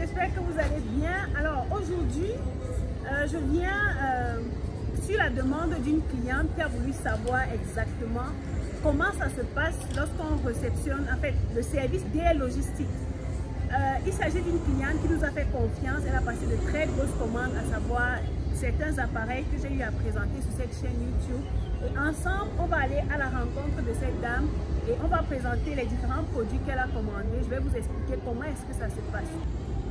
j'espère que vous allez bien. Alors aujourd'hui, je viens sur la demande d'une cliente qui a voulu savoir exactement comment ça se passe lorsqu'on réceptionne en fait le service DL Logistique. Il s'agit d'une cliente qui nous a fait confiance. Elle a passé de très grosses commandes, à savoir certains appareils que j'ai eu à présenter sur cette chaîne YouTube. Et ensemble, on va aller à la rencontre de cette dame et on va présenter les différents produits qu'elle a commandés. Je vais vous expliquer comment est-ce que ça se passe.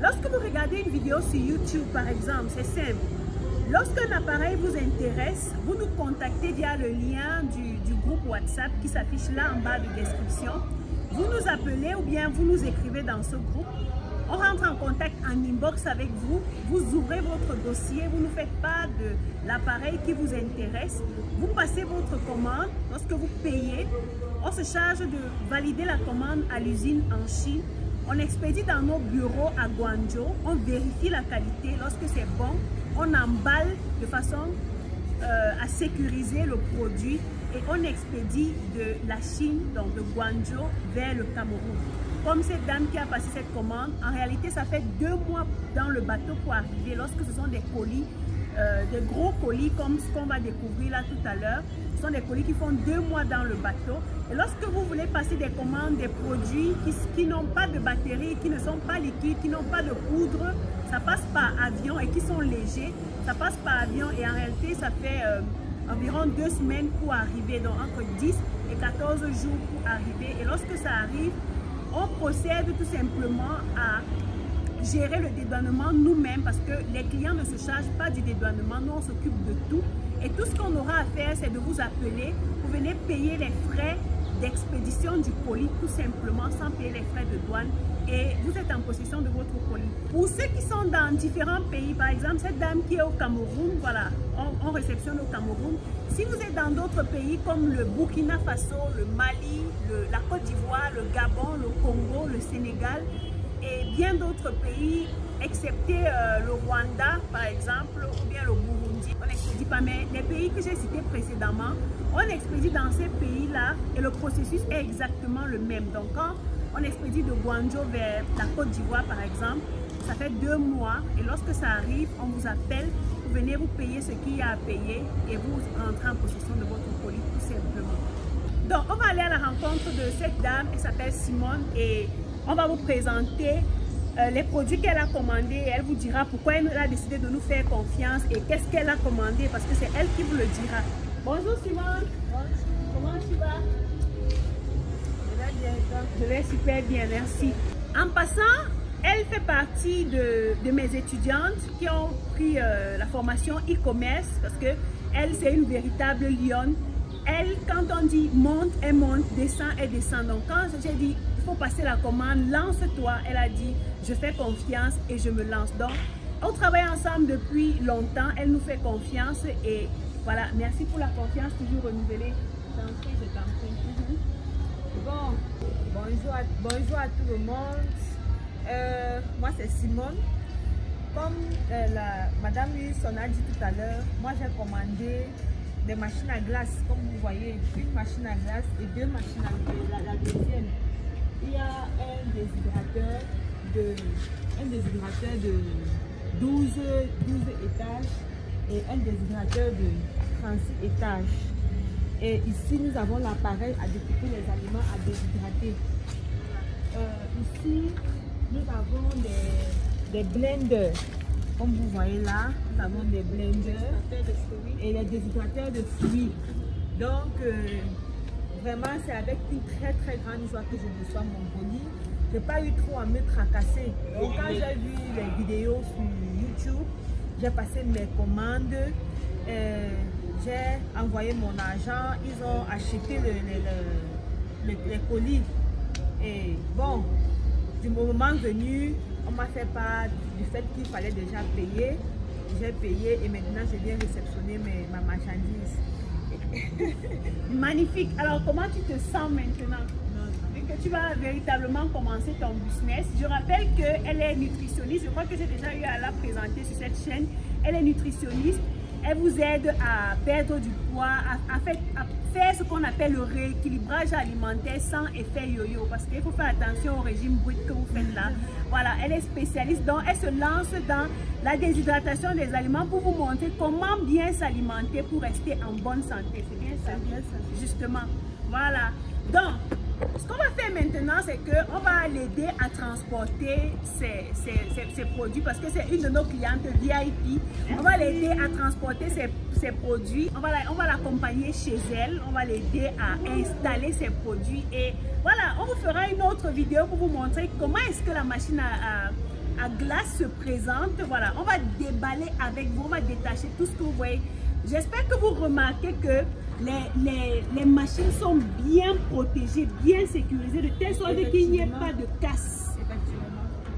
Lorsque vous regardez une vidéo sur YouTube, par exemple, c'est simple. Lorsqu'un appareil vous intéresse, vous nous contactez via le lien du groupe WhatsApp qui s'affiche là en bas de description. Vous nous appelez ou bien vous nous écrivez dans ce groupe. On rentre en contact en inbox avec vous. Vous ouvrez votre dossier, vous nous faites part de l'appareil qui vous intéresse. Vous passez votre commande. Lorsque vous payez, on se charge de valider la commande à l'usine en Chine. On expédie dans nos bureaux à Guangzhou. On vérifie la qualité. Lorsque c'est bon, on emballe de façon à sécuriser le produit et on expédie de la Chine, donc de Guangzhou, vers le Cameroun. Comme cette dame qui a passé cette commande, en réalité, ça fait 2 mois dans le bateau pour arriver. Lorsque ce sont des colis, des gros colis comme ce qu'on va découvrir là tout à l'heure, ce sont des colis qui font 2 mois dans le bateau. Et lorsque vous voulez passer des commandes, des produits qui n'ont pas de batterie, qui ne sont pas liquides, qui n'ont pas de poudre, ça passe par avion et qui sont légers, ça passe par avion et en réalité, ça fait environ 2 semaines pour arriver, donc entre 10 et 14 jours pour arriver. Et lorsque ça arrive, on procède tout simplement à gérer le dédouanement nous-mêmes parce que les clients ne se chargent pas du dédouanement, nous on s'occupe de tout. Et tout ce qu'on aura à faire, c'est de vous appeler, vous venez payer les frais d'expédition du colis tout simplement sans payer les frais de douane et vous êtes en possession de votre colis. Pour ceux qui sont dans différents pays, par exemple cette dame qui est au Cameroun, voilà, on réceptionne au Cameroun. Si vous êtes dans d'autres pays comme le Burkina Faso, le Mali, la Côte d'Ivoire, le Gabon, le Congo, le Sénégal et bien d'autres pays, excepté le Rwanda par exemple, ou bien le Burundi, on n'expédie pas, mais les pays que j'ai cités précédemment, on expédie dans ces pays-là et le processus est exactement le même. Donc quand on expédie de Guangzhou vers la Côte d'Ivoire par exemple, ça fait 2 mois et lorsque ça arrive, on vous appelle, vous venez vous payer ce qu'il y a à payer et vous rentrez en possession de votre colis tout simplement. Donc on va aller à la rencontre de cette dame, elle s'appelle Simone et on va vous présenter les produits qu'elle a commandés et elle vous dira pourquoi elle a décidé de nous faire confiance et qu'est-ce qu'elle a commandé parce que c'est elle qui vous le dira. Bonjour Simone. Bonjour. Comment tu vas? Je vais super bien, merci. En passant, elle fait partie de mes étudiantes qui ont pris la formation e-commerce parce que elle, c'est une véritable lionne. Elle, quand on dit monte, elle monte, descend, elle descend. Donc quand j'ai dit, il faut passer la commande, lance-toi, elle a dit, je fais confiance et je me lance. Donc, on travaille ensemble depuis longtemps, elle nous fait confiance et voilà, merci pour la confiance toujours renouvelée. Je t'en prie. Bon, bonjour à tout le monde. Moi c'est Simone. Comme Madame Wilson a dit tout à l'heure, moi j'ai commandé des machines à glace, comme vous voyez, une machine à glace et 2 machines à glace. La deuxième, il y a un déshydrateur de 12 étages et un déshydrateur de 36 étages. Et ici, nous avons l'appareil à découper les aliments à déshydrater. Ici, nous avons des blenders. Comme vous voyez là, nous avons des blenders et les déshydrateurs de fruits. Donc, vraiment, c'est avec une très très grande joie que je reçois mon colis. Je n'ai pas eu trop à me tracasser. Et quand j'ai vu les vidéos sur YouTube, j'ai passé mes commandes. J'ai envoyé mon argent, ils ont acheté les colis. Et bon, du moment venu, on m'a fait part du fait qu'il fallait déjà payer. J'ai payé et maintenant je viens réceptionner ma marchandise. Magnifique. Alors comment tu te sens maintenant? Vu que tu vas véritablement commencer ton business. Je rappelle qu'elle est nutritionniste. Je crois que j'ai déjà eu à la présenter sur cette chaîne. Elle est nutritionniste. Elle vous aide à perdre du poids, à faire ce qu'on appelle le rééquilibrage alimentaire sans effet yo-yo. Parce qu'il faut faire attention au régime brut que vous faites là. Voilà, elle est spécialiste, donc elle se lance dans la déshydratation des aliments pour vous montrer comment bien s'alimenter pour rester en bonne santé. C'est bien ça? C'est bien ça. Justement. Voilà. Donc, ce qu'on va faire maintenant, c'est qu'on va l'aider à transporter ses produits parce que c'est une de nos clientes VIP. On va l'aider à transporter ses produits. On va l'accompagner chez elle. On va l'aider à installer ses produits. Et voilà, on vous fera une autre vidéo pour vous montrer comment est-ce que la machine à glace se présente. Voilà, on va déballer avec vous. On va détacher tout ce que vous voyez. J'espère que vous remarquez que les machines sont bien protégées, bien sécurisées, de telle sorte qu'il n'y ait pas de casse.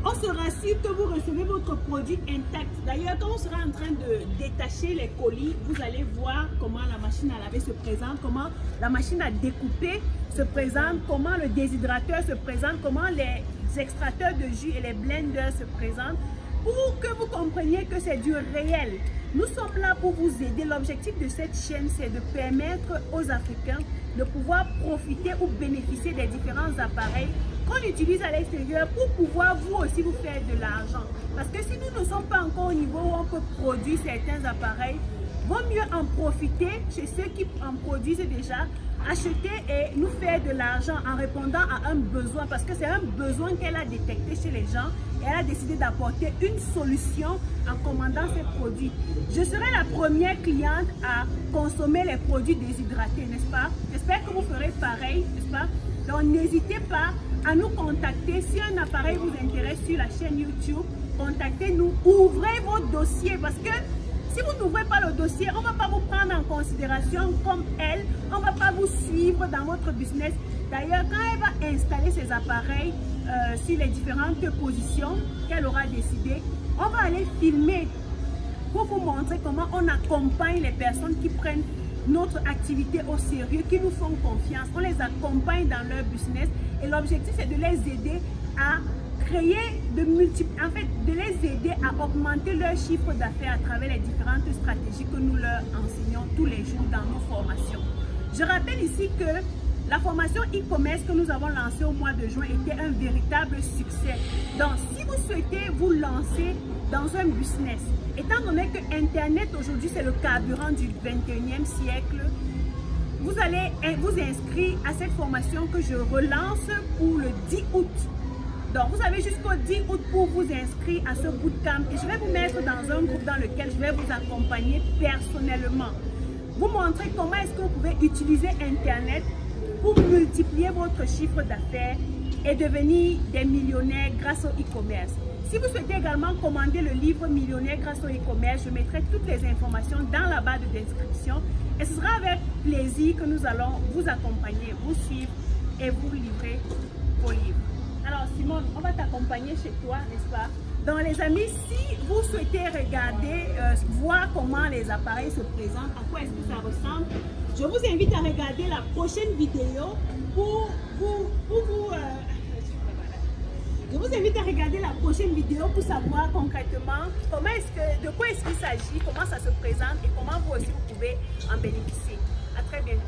On se rassure que vous recevez votre produit intact. D'ailleurs, quand on sera en train de détacher les colis, vous allez voir comment la machine à laver se présente, comment la machine à découper se présente, comment le déshydrateur se présente, comment les extracteurs de jus et les blenders se présentent, pour que vous compreniez que c'est du réel. Nous sommes là pour vous aider. L'objectif de cette chaîne, c'est de permettre aux Africains de pouvoir profiter ou bénéficier des différents appareils qu'on utilise à l'extérieur pour pouvoir vous aussi vous faire de l'argent. Parce que si nous ne sommes pas encore au niveau où on peut produire certains appareils, vaut mieux en profiter chez ceux qui en produisent déjà, acheter et nous faire de l'argent en répondant à un besoin, parce que c'est un besoin qu'elle a détecté chez les gens et elle a décidé d'apporter une solution en commandant ces produits. Je serai la première cliente à consommer les produits déshydratés, n'est-ce pas? J'espère que vous ferez pareil, n'est-ce pas? Donc n'hésitez pas à nous contacter. Si un appareil vous intéresse sur la chaîne YouTube, contactez-nous, ouvrez vos dossiers, parce que si vous n'ouvrez pas le dossier, on ne va pas vous prendre en considération comme elle. On ne va pas vous suivre dans votre business. D'ailleurs, quand elle va installer ses appareils sur les différentes positions qu'elle aura décidées, on va aller filmer pour vous montrer comment on accompagne les personnes qui prennent notre activité au sérieux, qui nous font confiance. On les accompagne dans leur business et l'objectif, c'est de les aider à créer de les aider à augmenter leur chiffre d'affaires à travers les différentes stratégies que nous leur enseignons tous les jours dans nos formations. Je rappelle ici que la formation e-commerce que nous avons lancée au mois de juin était un véritable succès. Donc, si vous souhaitez vous lancer dans un business, étant donné que Internet aujourd'hui c'est le carburant du 21e siècle, vous allez vous inscrire à cette formation que je relance pour le 10 août. Donc, vous avez jusqu'au 10 août pour vous inscrire à ce bootcamp et je vais vous mettre dans un groupe dans lequel je vais vous accompagner personnellement. Vous montrer comment est-ce que vous pouvez utiliser Internet pour multiplier votre chiffre d'affaires et devenir des millionnaires grâce au e-commerce. Si vous souhaitez également commander le livre Millionnaire grâce au e-commerce, je mettrai toutes les informations dans la barre de description et ce sera avec plaisir que nous allons vous accompagner, vous suivre et vous livrer vos livres. Alors Simone, on va t'accompagner chez toi, n'est-ce pas? Donc les amis, si vous souhaitez regarder, voir comment les appareils se présentent, à quoi est-ce que ça ressemble, je vous invite à regarder la prochaine vidéo je vous invite à regarder la prochaine vidéo pour savoir concrètement de quoi est-ce qu'il s'agit, comment ça se présente et comment vous aussi vous pouvez en bénéficier. À très bientôt.